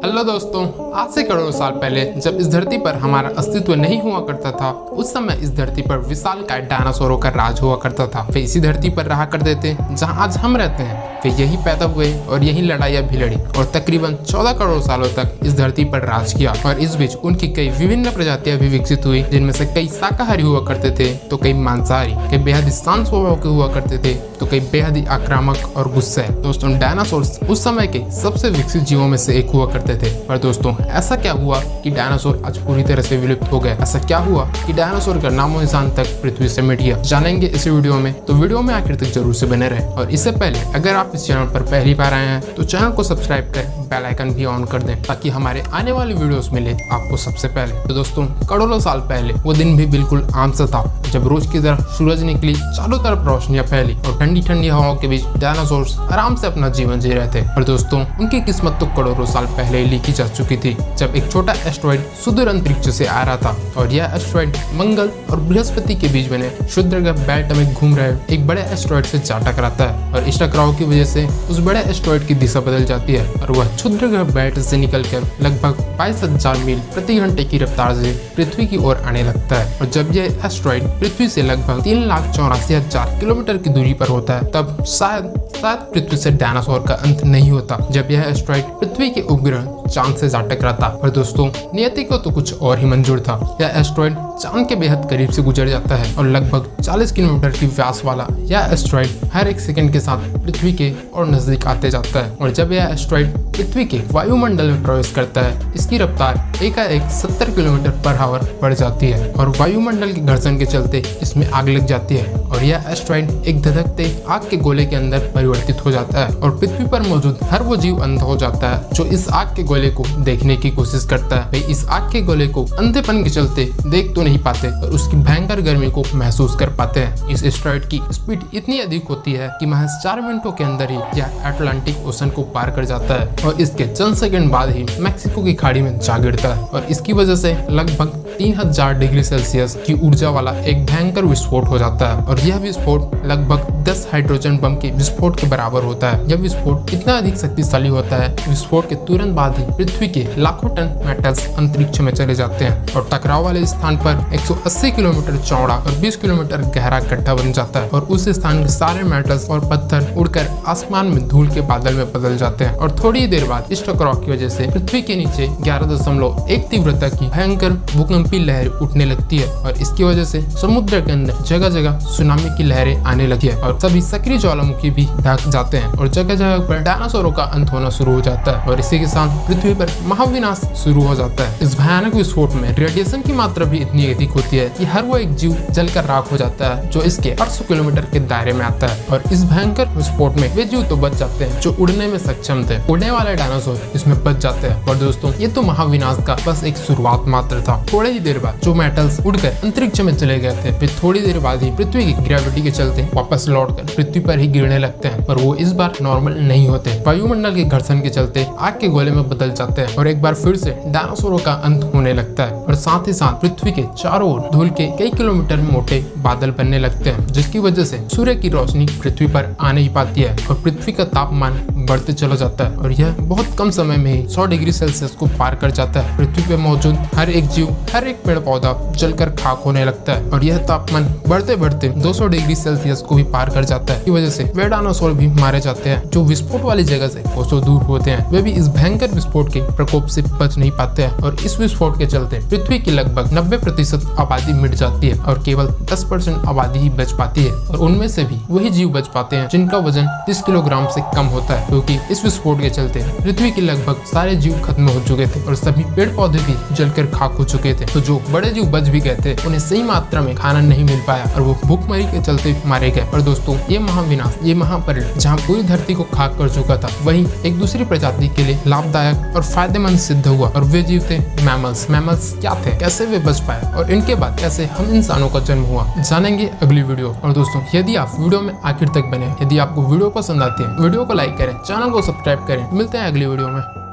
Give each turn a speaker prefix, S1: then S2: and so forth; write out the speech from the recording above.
S1: Hello दोस्तों, आज से करोड़ों साल पहले जब इस धरती पर हमारा अस्तित्व नहीं हुआ करता था, उस समय इस धरती पर विशालकाय डायनासोरों का राज हुआ करता था। वे इसी धरती पर रहा करते थे जहां आज हम रहते हैं। वे यही पैदा हुए और यही लड़ाइयाँ भी लड़ी और तकरीबन 14 करोड़ सालों तक इस धरती पर राज किया। और इस बीच उनकी कई विभिन्न प्रजातियां भी विकसित हुई, जिनमें से कई शाकाहारी हुआ करते थे तो कई मांसाहारी, कई बेहद शांत स्वभाव के हुआ करते थे तो कई बेहद ही आक्रामक और गुस्सैल। दोस्तों, डायनासोर्स उस समय के सबसे विकसित जीवों में से एक हुआ करते थे। पर दोस्तों, ऐसा क्या हुआ कि डायनासोर आज पूरी तरह से विलुप्त हो गए? ऐसा क्या हुआ कि डायनासोर का नामो निशान तक पृथ्वी से मिट गया? जानेंगे इस वीडियो में, तो वीडियो में आखिर तक जरूर से बने रहे। और इससे पहले अगर आप इस चैनल पर पहली बार आए हैं तो चैनल को सब्सक्राइब कर बेल आइकन भी ऑन कर दें ताकि हमारे आने वाली वीडियोस मिले आपको सबसे पहले। तो दोस्तों, करोड़ों साल पहले वो दिन भी बिल्कुल आम सा था जब रोज की तरह सूरज निकली, चारों तरफ रोशनियां फैली और ठंडी ठंडी हवाओं के बीच डायनासोर्स आराम से अपना जीवन जी रहे थे। और दोस्तों, उनकी किस्मत तो करोड़ों साल पहले ही लिखी जा चुकी थी जब एक छोटा एस्ट्रॉइड सुदूर अंतरिक्ष से आ रहा था। और यह एस्ट्रॉइड मंगल और बृहस्पति के बीच बने क्षुद्र ग्रह बेल्ट में घूम रहे एक बड़े एस्ट्रॉइड से जा टकराता है। और इस टकराव की वजह से उस बड़े एस्ट्रॉइड की दिशा बदल जाती है और वह क्षुद्र ग्रह बेल्ट से निकलकर लगभग 22,000 मील प्रति घंटे की रफ्तार से पृथ्वी की ओर आने लगता है। और जब यह एस्ट्रॉइड पृथ्वी से लगभग 3,84,000 किलोमीटर की दूरी पर होता है, तब शायद पृथ्वी से डायनासोर का अंत नहीं होता जब यह एस्ट्रॉइड पृथ्वी के उपग्रह चांद से जा टकराता। और दोस्तों, नियति को तो कुछ और ही मंजूर था। यह एस्ट्रॉइड चांद के बेहद करीब से गुजर जाता है और लगभग 40 किलोमीटर की व्यास वाला यह एस्ट्रॉइड हर एक सेकंड के साथ पृथ्वी के और नजदीक आते जाता है। और जब यह एस्ट्रॉइड पृथ्वी के वायुमंडल में प्रवेश करता है, इसकी रफ्तार एकाएक 70 किलोमीटर पर आवर बढ़ जाती है और वायुमंडल के घर्षण के चलते इसमें आग लग जाती है और यह एस्ट्रॉइड एक धधकते आग के गोले के अंदर परिवर्तित हो जाता है। और पृथ्वी पर मौजूद हर वो जीव अंधा हो जाता है जो इस आग के गोले को देखने की कोशिश करता है। वे इस आग के गोले को अंधेपन के चलते देख तो नहीं पाते और उसकी भयंकर गर्मी को महसूस कर पाते हैं। इस एस्ट्रॉइड की स्पीड इतनी अधिक होती है कि महज 4 मिनटों के अंदर ही यह अटलांटिक ओशन को पार कर जाता है और इसके चंद सेकंड बाद ही मैक्सिको की खाड़ी में जा गिरता है। और इसकी वजह से लगभग 3000 डिग्री सेल्सियस की ऊर्जा वाला एक भयंकर विस्फोट हो जाता है। और यह विस्फोट लगभग 10 हाइड्रोजन बम के विस्फोट के बराबर होता है। यह विस्फोट इतना अधिक शक्तिशाली होता है, विस्फोट के तुरंत बाद ही पृथ्वी के लाखों टन मेटल्स अंतरिक्ष में चले जाते हैं और टकराव वाले स्थान पर 180 किलोमीटर चौड़ा और 20 किलोमीटर गहरा गड्ढा बन जाता है। और उस स्थान के सारे मेटल्स और पत्थर उड़कर आसमान में धूल के बादल में बदल जाते हैं। और थोड़ी देर बाद इस टकराव की वजह से पृथ्वी के नीचे 11.1 तीव्रता की भयंकर भूकंपी लहर उठने लगती है और इसकी वजह से समुद्र के अंदर जगह जगह सुनामी की लहरें आने लगी है और सभी सक्रिय ज्वालामुखी भी ढक जाते हैं और जगह जगह पर डायनासोरों का अंत होना शुरू हो जाता है। और इसी के साथ पृथ्वी पर महाविनाश शुरू हो जाता है। इस भयानक विस्फोट में रेडिएशन की मात्रा भी इतनी अधिक होती है कि हर वो एक जीव जलकर राख हो जाता है जो इसके 800 किलोमीटर के दायरे में आता है। और इस भयंकर विस्फोट में वे जीव तो बच जाते हैं जो उड़ने में सक्षम थे। उड़ने वाले डायनासोर इसमें बच जाते हैं। और दोस्तों, ये तो महाविनाश का बस एक शुरुआत मात्र था। थोड़े ही देर बाद जो मेटल्स उड़कर अंतरिक्ष में चले गए थे, वे थोड़ी देर बाद ही पृथ्वी की ग्रेविटी के चलते वापस लौटकर पृथ्वी पर ही गिरने लगते हैं। पर वो इस बार नॉर्मल नहीं होते, वायुमंडल के घर्षण के चलते आग के गोले में बदल जाते हैं और एक बार फिर से डायनासोरों का अंत होने लगता है। और साथ ही साथ पृथ्वी के चारों ओर धूल के कई किलोमीटर मोटे बादल बनने लगते हैं, जिसकी वजह से सूर्य की रोशनी पृथ्वी पर आ नहीं पाती है और पृथ्वी का तापमान बढ़ते चला जाता है और यह बहुत कम समय में ही 100 डिग्री सेल्सियस को पार कर जाता है। पृथ्वी पे मौजूद हर एक जीव, हर एक पेड़ पौधा जलकर खाक होने लगता है और यह तापमान बढ़ते बढ़ते 200 डिग्री सेल्सियस को भी पार कर जाता है। की वजह से वे डायनासोर भी मारे जाते हैं जो विस्फोट वाली जगह से कोसों दूर होते हैं। वे भी इस भयंकर विस्फोट के प्रकोप से बच नहीं पाते हैं और इस विस्फोट के चलते पृथ्वी की लगभग 90% आबादी मिट जाती है और केवल 10% आबादी ही बच पाती है। और उनमें से भी वही जीव बच पाते हैं जिनका वजन 30 किलोग्राम से कम होता है, क्योंकि इस विस्फोट के चलते पृथ्वी के लगभग सारे जीव खत्म हो चुके थे और सभी पेड़ पौधे भी जलकर खाक हो चुके थे। तो जो बड़े जीव बच भी गए थे, उन्हें सही मात्रा में खाना नहीं मिल पाया और वो भूखमरी के चलते मारे गए। और दोस्तों, ये महाविनाश, ये महापर्यावरण जहाँ पूरी धरती को खाक कर चुका था, वही एक दूसरी प्रजाति के लिए लाभदायक और फायदेमंद सिद्ध हुआ। और वे जीव थे मैमल्स। मैमल्स क्या थे, कैसे वे बच पाए और इनके बाद कैसे हम इंसानों का जन्म हुआ, जानेंगे अगली वीडियो। और दोस्तों, यदि आप वीडियो में आखिर तक बने, यदि आपको वीडियो पसंद आती है, वीडियो को लाइक करें, चैनल को सब्सक्राइब करें। मिलते हैं अगली वीडियो में।